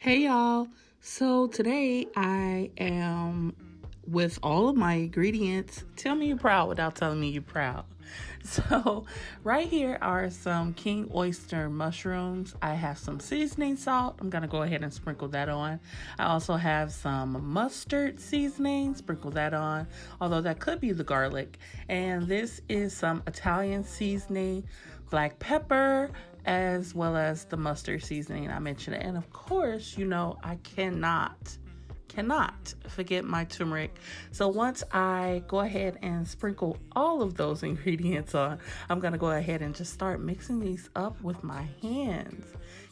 Hey y'all. So today I am with all of my ingredients. Tell me you're proud without telling me you're proud. So right here are some king oyster mushrooms. I have some seasoning salt. I'm going to go ahead and sprinkle that on. I also have some mustard seasoning. Sprinkle that on, although that could be the garlic. And this is some Italian seasoning, black pepper, as well as the mustard seasoning I mentioned. And of course, I cannot forget my turmeric. So once I go ahead and sprinkle all of those ingredients on, I'm going to go ahead and just start mixing these up with my hands.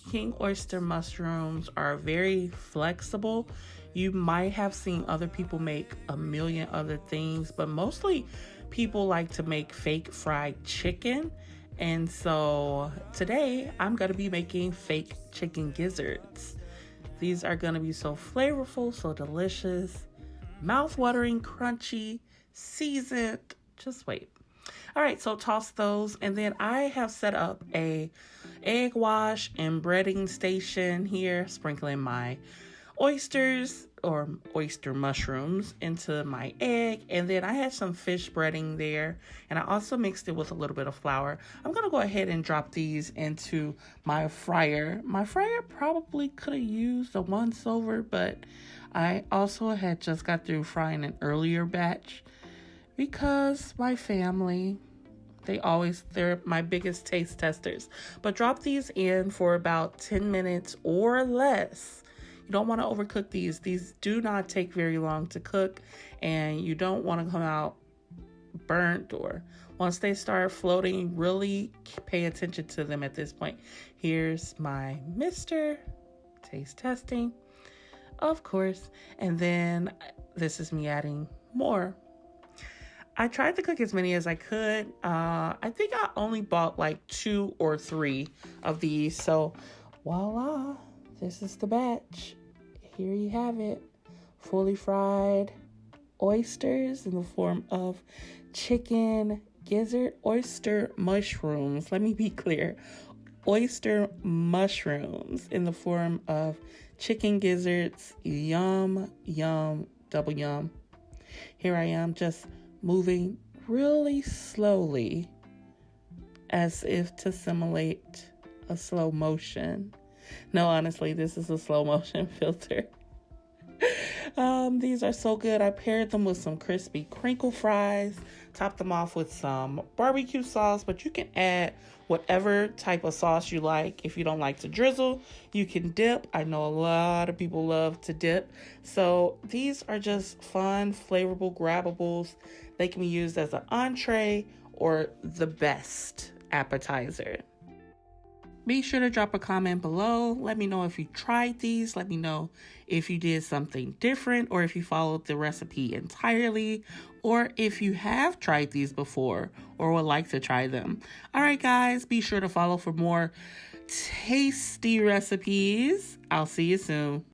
King oyster mushrooms are very flexible. You might have seen other people make a million other things, but mostly people like to make fake fried chicken. And so today I'm going to be making fake chicken gizzards. These are going to be so flavorful, so delicious, mouth-watering, crunchy, seasoned. Just wait. All right, so toss those. And then I have set up a egg wash and breading station here, sprinkling my oysters or oyster mushrooms into my egg. And then I had some fish breading there, and I also mixed it with a little bit of flour. I'm going to go ahead and drop these into my fryer. My fryer probably could have used a once over, but I also had just got through frying an earlier batch because my family, they're my biggest taste testers. But drop these in for about 10 minutes or less. You don't want to overcook these. These do not take very long to cook, and you don't want to come out burnt, or once they start floating, really pay attention to them at this point. Here's my Mr. Taste Testing, of course, and then this is me adding more. I tried to cook as many as I could. I think I only bought like 2 or 3 of these, so voila. This is the batch. Here you have it. Fully fried oysters in the form of chicken gizzard oyster mushrooms. Let me be clear. Oyster mushrooms in the form of chicken gizzards. Yum, yum, double yum. Here I am just moving really slowly as if to simulate a slow motion. No, honestly, this is a slow motion filter. These are so good. I paired them with some crispy crinkle fries, topped them off with some barbecue sauce, but you can add whatever type of sauce you like. If you don't like to drizzle, you can dip. I know a lot of people love to dip. So these are just fun, flavorful grabbables. They can be used as an entree or the best appetizer. Be sure to drop a comment below. Let me know if you tried these. Let me know if you did something different, or if you followed the recipe entirely, or if you have tried these before or would like to try them. All right, guys, be sure to follow for more tasty recipes. I'll see you soon.